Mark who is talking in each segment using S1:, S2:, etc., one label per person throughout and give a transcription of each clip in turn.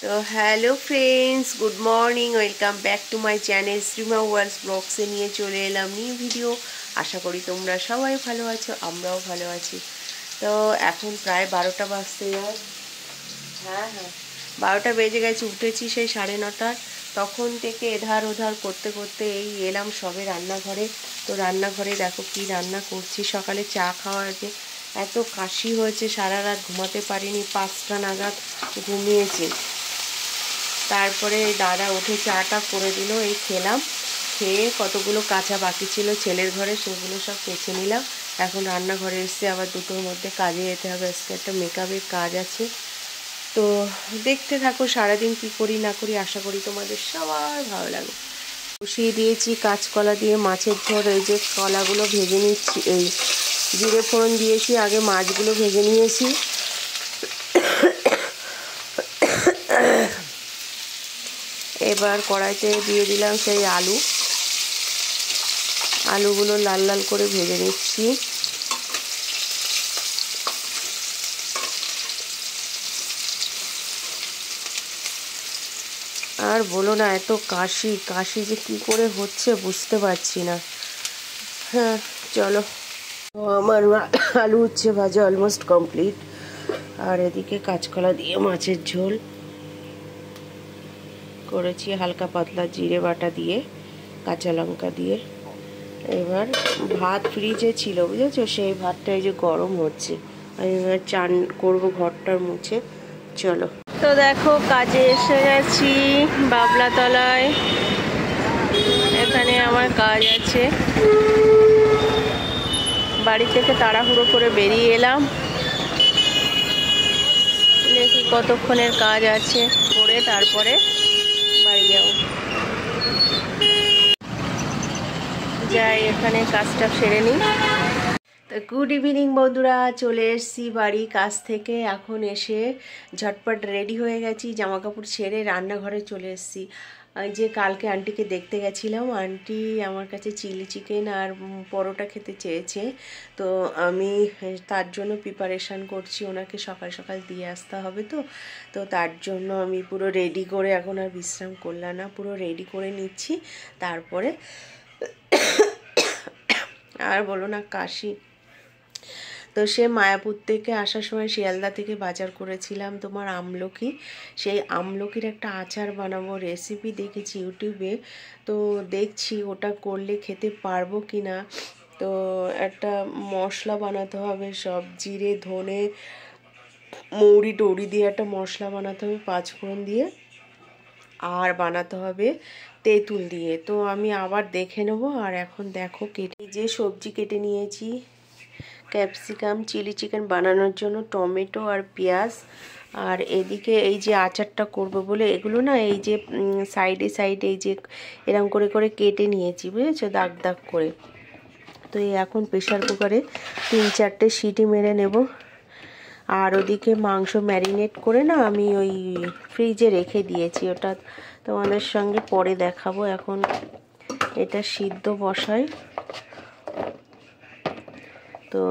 S1: তো hello friends, good morning, welcome back to my channel Shrima worlds ব্লগসে নিয়ে চলে এলাম নিউ ভিডিও। আশা করি তোমরা সবাই ভালো আছো, আমরাও ভালো আছি। তো এখন প্রায় 12টা বাজতে যায়। হ্যাঁ 12টা বেজে গেছে। উঠেছি সেই 9:30। তখন থেকে এধার ওধার করতে করতে এই এলাম সবে রান্নাঘরে। তো রান্নাঘরে দেখো কি রান্না করছি। সকালে চা খাওয়ার আগে এত কাশি হয়েছে, সারা রাত ঘুমাতে পারিনি, 5টা নাগাদ ঘুমিয়েছি। তারপরে এই দাদা উঠে চাটা করে দিল, এই খেলাম। খেয়ে কতগুলো কাঁচা বাকি ছিল ছেলের ঘরে, সেগুলো সব কেচে নিলাম। এখন রান্নাঘরে এসে আবার 2টোর মধ্যে কাজে যেতে হবে। আজকে একটা মেকআপের কাজ আছে। তো দেখতে থাকো সারাদিন কি করি না করি। আশা করি তোমাদের সবার ভালো লাগে। বসিয়ে দিয়েছি কাঁচকলা দিয়ে মাছের ঝোল। এই যে কলাগুলো ভেজে নিচ্ছি, এই জিরে ফোড়ন দিয়েছি, আগে মাছগুলো ভেজে নিয়েছি। এবার কড়াইতে দিয়ে দিলাম সেই আলুগুলো লাল লাল করে ভেজে নিচ্ছি। আর বলো না, এত কাশি যে কি করে হচ্ছে বুঝতে পারছি না। হ্যাঁ চলো, আমার আলু উচ্ছে ভাজা অলমোস্ট কমপ্লিট। আর এদিকে কাঁচকলা দিয়ে মাছের ঝোল করেছি, হালকা পাতলা জিরে বাটা দিয়ে, কাঁচা লঙ্কা দিয়ে। এবার ভাত ফ্রিজে ছিল বুঝেছো, সেই ভাতটা এই যে গরম হচ্ছে। আর এবার চান করবো ঘরটার মুছে। চলো, তো দেখো কাজে এসে গেছি বাবলাতলায়। এখানে আমার কাজ আছে। বাড়ি থেকে তাড়াহুড়ো করে বেরিয়ে এলাম, দেখি কতক্ষণের কাজ আছে, করে তারপরে বাড়ি যাব। যাই এখানে কাজটা সেরে নিই। তো গুড ইভিনিং বন্ধুরা, চলে এসেছি বাড়ি কাজ থেকে। এখন এসে ঝটপট রেডি হয়ে গেছি, জামা কাপড় ছেড়ে রান্নাঘরে চলে এসেছি। যে কালকে আন্টিকে দেখতে গেছিলাম, আন্টি আমার কাছে চিলি চিকেন আর পরোটা খেতে চেয়েছে। তো আমি তার জন্য প্রিপারেশান করছি, ওনাকে সকাল সকাল দিয়ে আসতে হবে। তো তার জন্য আমি পুরো রেডি করে, এখন আর বিশ্রাম করলাম না, পুরো রেডি করে নিচ্ছি। তারপরে আর বলো না, কাশি। তো সে মায়াপুর থেকে আসার সময় শিয়ালদা থেকে বাজার করেছিলাম তোমার আমলকি। সেই আমলকির একটা আচার বানাবো, রেসিপি দেখেছি ইউটিউবে। তো দেখছি ওটা করলে খেতে পারবো কি না। তো একটা মশলা বানাতে হবে, সব জিরে ধনে মৌরি টৌরি দিয়ে একটা মশলা বানাতে হবে, 5 ফোড়ন দিয়ে। আর বানাতে হবে তেঁতুল দিয়ে। তো আমি আবার দেখে নেবো। আর এখন দেখো কেটে যে সবজি কেটে নিয়েছি, ক্যাপসিকাম, চিলি চিকেন বানানোর জন্য টমেটো আর পেঁয়াজ। আর এদিকে এই যে আচারটা করব বলে এগুলো না, এই যে সাইডে সাইডে এই যে এরকম করে করে কেটে নিয়েছি বুঝেছো, দাগ দাগ করে। তো এই এখন প্রেশার কুকারে 3-4টে সিটি মেরে নেব। আর ওদিকে মাংস ম্যারিনেট করে না আমি ওই ফ্রিজে রেখে দিয়েছি, ওটা তোমাদের সঙ্গে পরে দেখাবো। এখন এটা সিদ্ধ বসাই, তো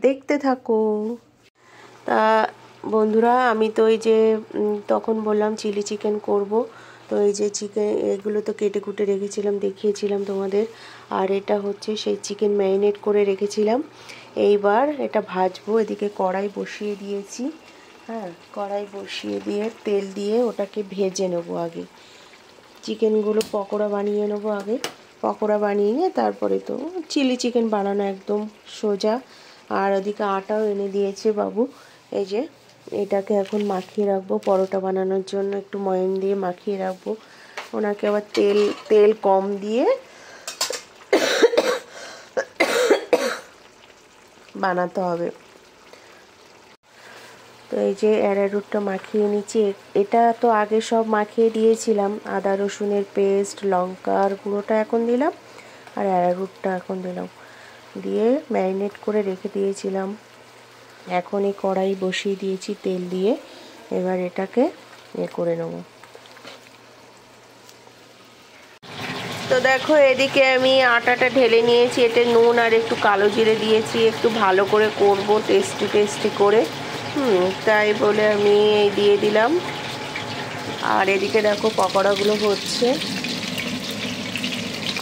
S1: দেখতে থাকো। তা বন্ধুরা, আমি তো এই যে তখন বললাম চিলি চিকেন করব। তো এই যে চিকেন এগুলো তো কেটে কুটে রেখেছিলাম, দেখিয়েছিলাম তোমাদের। আর এটা হচ্ছে সেই চিকেন ম্যারিনেট করে রেখেছিলাম। এইবার এটা ভাজবো। এদিকে কড়াই বসিয়ে দিয়েছি। হ্যাঁ, কড়াই বসিয়ে দিয়ে তেল দিয়ে ওটাকে ভেজে নেবো আগে। চিকেনগুলো পকোড়া বানিয়ে নেবো আগে। পকোড়া বানিয়ে নিয়ে তারপরে তো চিলি চিকেন বানানো একদম সোজা। আর ওদিকে আটাও এনে দিয়েছে বাবু। এই যে এটাকে এখন মাখিয়ে রাখবো পরোটা বানানোর জন্য, একটু ময়াম দিয়ে মাখিয়ে রাখবো। ওনাকে আবার তেল কম দিয়ে বানাতে হবে। তো এই যে অ্যারারুটটা মাখিয়ে নিচ্ছি। এটা তো আগে সব মাখিয়ে দিয়েছিলাম, আদা রসুনের পেস্ট, লঙ্কার গুঁড়োটা এখন দিলাম, আর অ্যারারুটটা এখন দিলাম, দিয়ে ম্যারিনেট করে রেখে দিয়েছিলাম। এখন এই কড়াই বসিয়ে দিয়েছি তেল দিয়ে। এবার এটাকে করে নেব। তো দেখো এদিকে আমি আটাটা ঢেলে নিয়েছি, এতে নুন আর একটু কালো জিরে দিয়েছি, একটু ভালো করে করব টেস্টি করে। তাই বলে আমি এই দিয়ে দিলাম। আর এদিকে দেখো পকোড়াগুলো হচ্ছে,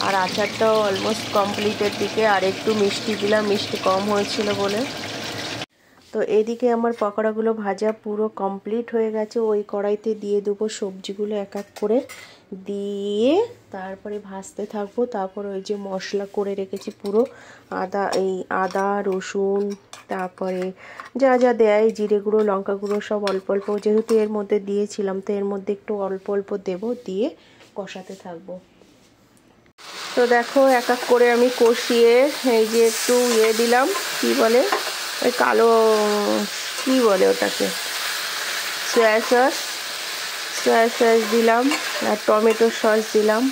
S1: আর আচারটাও অলমোস্ট কমপ্লিটের দিকে। আর একটু মিষ্টি দিলাম, মিষ্টি কম হয়েছিল বলে। তো এদিকে আমার পকোড়াগুলো ভাজা পুরো কমপ্লিট হয়ে গেছে। ওই কড়াইতে দিয়ে দেবো সবজিগুলো এক এক করে, দিয়ে তারপরে ভাজতে থাকবো। তারপর ওই যে মশলা করে রেখেছি পুরো আদা রসুন, তারপরে যা যা দেয়, জিরে গুঁড়ো লঙ্কা গুঁড়ো সব অল্প অল্প, যেহেতু এর মধ্যে দিয়েছিলাম তো এর মধ্যে একটু অল্প অল্প দেবো, দিয়ে কষাতে থাকবো। তো দেখো এক এক করে আমি কষিয়ে এই যে একটু দিলাম, কি বলে ওই কালো, কি বলে ওটাকে, সয়া সস দিলাম, আর টমেটো সস দিলাম।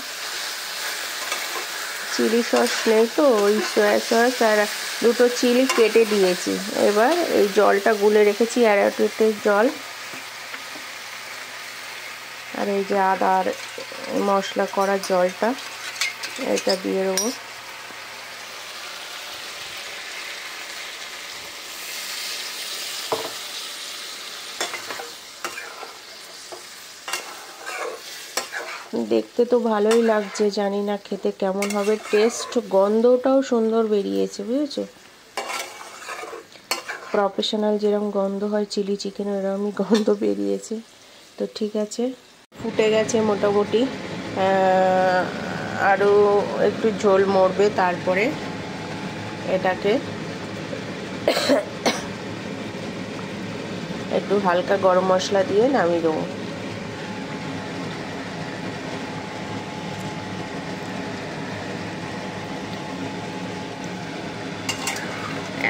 S1: চিলি সস নেই তো ওই সয়া সস, আর দুটো চিলি কেটে দিয়েছি। এবার এই জলটা গুলে রেখেছি, অ্যারারুটের জল, আর এই যে আদার মশলা করা জলটা, এটা দিয়ে দেবো। দেখতে তো ভালোই লাগছে, জানি না খেতে কেমন হবে। টেস্ট গন্ধটাও সুন্দর বেরিয়েছে, বুঝেছো? প্রফেশনাল যেরকম গন্ধ হয় চিলি চিকেন, এরকমই গন্ধ বেরিয়েছে। তো ঠিক আছে, ফুটে গেছে মোটামুটি, আরও একটু ঝোল মরবে, তারপরে এটাকে একটু হালকা গরম মশলা দিয়ে নামিয়ে দেবো।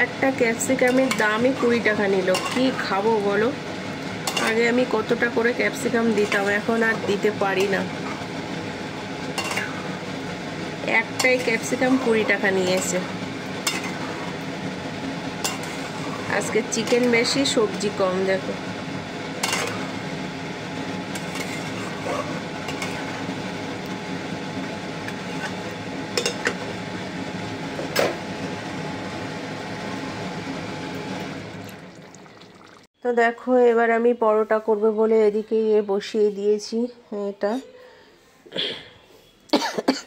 S1: একটা ক্যাপসিকামের দামই 20 টাকা নিল। কি খাবো বলো? আগে আমি কতটা করে ক্যাপসিকাম দিতাম, এখন আর দিতে পারি না। একটাই ক্যাপসিকাম 20 টাকা নিয়েছে। আজকে চিকেন বেশি, সবজি কম। দেখো তো দেখো, এবার আমি পরোটা করবে বলে এদিকে বসিয়ে দিয়েছি। এটা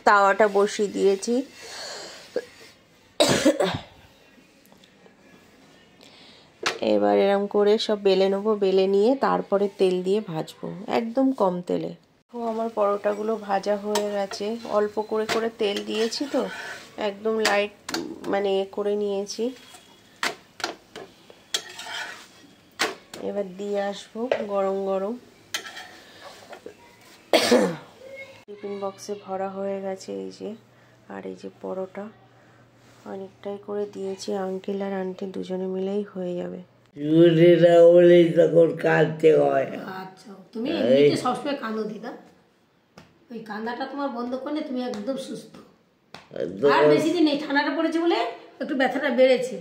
S1: তাওয়াটা বসিয়ে দিয়েছি। এবার এরম করে সব বেলে নেবো, বেলে নিয়ে তারপরে তেল দিয়ে ভাজবো, একদম কম তেলে। ও আমার পরোটাগুলো ভাজা হয়ে গেছে, অল্প করে করে তেল দিয়েছি তো, একদম লাইট মানে করে নিয়েছি। এবার দিয়ে আসবো গরম গরম। টিফিন বক্সে ভরা হয়ে গেছে এই যে, আর এই যে পরোটা অনেকটাই করে দিয়েছি, আঙ্কেল আর আন্টি দুজনে মিলেই হয়ে যাবে।
S2: আচ্ছা, তুমি এমনিতে সবসময় কাঁদো দিদা, ওই কান্দাটা তোমার বন্ধ করলে তুমি একদম সুস্থ। আর বেশি দিন নেই, ঠান্ডাটা পড়েছে বলে একটু ব্যথাটা বেড়েছে,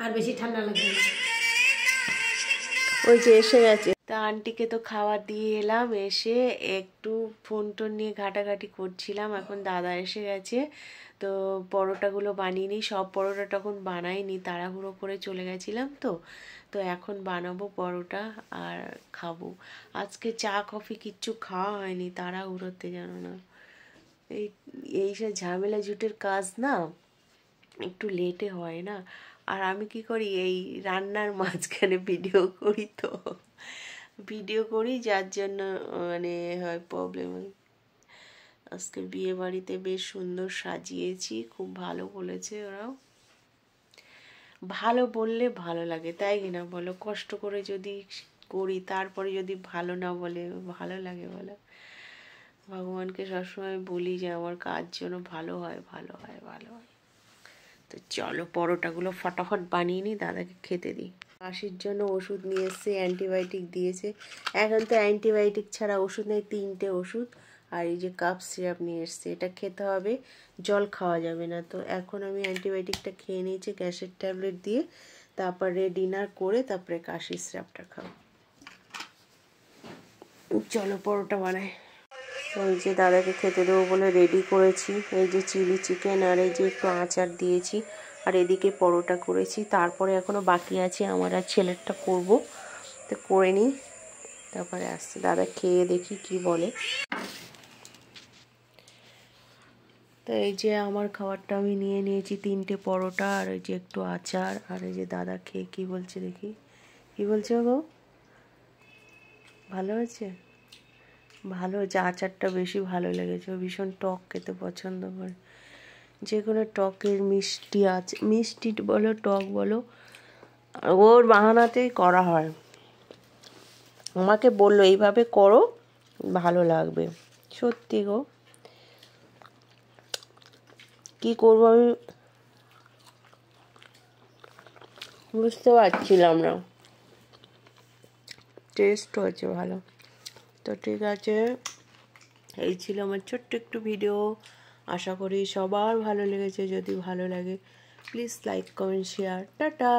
S2: আর বেশি ঠান্ডা লাগবে না।
S1: ওই যে এসে গেছে। তা আন্টিকে তো খাবার দিয়ে এলাম, এসে একটু ফোন টোন নিয়ে ঘাটাঘাটি করছিলাম। এখন দাদা এসে গেছে, তো পরোটাগুলো বানিয়ে নিই। সব পরোটা তখন বানাইনি, তাড়াহুড়ো করে চলে গেছিলাম তো। তো এখন বানাবো পরোটা আর খাবো। আজকে চা কফি কিচ্ছু খাওয়া হয়নি, তাড়াহুড়োতে, জানো না, এইসব ঝামেলা জুটের কাজ না, একটু লেটে হয় না। আর আমি কি করি, এই রান্নার মাঝখানে ভিডিও করি, যার জন্য মানে হয় প্রবলেম। আজকে বিয়ে বাড়িতে বেশ সুন্দর সাজিয়েছি, খুব ভালো বলেছে ওরাও। ভালো বললে ভালো লাগে, তাই কিনা বলো? কষ্ট করে যদি করি, তারপরে যদি ভালো না বলে ভালো লাগে বলো? ভগবানকে সবসময় বলি যে আমার কাজ যেন ভালো হয়, ভালো হয়, ভালো হয়। তো চলো পরোটাগুলো ফটাফট বানিয়ে নিই, দাদাকে খেতে দিই। কাশির জন্য ওষুধ নিয়ে এসছে, অ্যান্টিবায়োটিক দিয়েছে। এখন তো অ্যান্টিবায়োটিক ছাড়া ওষুধ নেই, 3টে ওষুধ। আর এই যে কাপ সিরাপ নিয়ে এসছে, এটা খেতে হবে, জল খাওয়া যাবে না। তো এখন আমি অ্যান্টিবায়োটিকটা খেয়ে নিয়েছি গ্যাসের ট্যাবলেট দিয়ে, তারপরে ডিনার করে তারপরে কাশির সিরাপটা খাও। চলো পরোটা বানাই। এই যে দাদাকে খেতে দেবো বলে রেডি করেছি, এই যে চিলি চিকেন, আর এই যে একটু আচার দিয়েছি, আর এদিকে পরোটা করেছি। তারপরে এখনও বাকি আছে, আমার আর ছেলেরটা করব, তো করে নিই, তারপরে আসছে। দাদা খেয়ে দেখি কি বলে। তো এই যে আমার খাবারটা আমি নিয়ে নিয়েছি, 3টে পরোটা আর এই যে একটু আচার। আর এই যে দাদা খেয়ে কি বলছে দেখি। কি বলছে গো? ভালো হয়েছে? ভালো হয়েছে। আচারটা বেশি ভালো লেগেছে। ও ভীষণ টক খেতে পছন্দ করে। যে কোনো টকের মিষ্টি আছে, মিষ্টি বলো টক বলো, ওর বাহানাতেই করা হয়। আমাকে বললো এইভাবে করো, ভালো লাগবে। সত্যি গো, কি করবো আমি বুঝতে পারছিলাম না। টেস্ট হয়েছে ভালো। তো ঠিক আছে, এই ছিল আমার ছোট্ট একটু ভিডিও। আশা করি সবার ভালো লেগেছে। যদি ভালো লাগে please like comment share. Tata.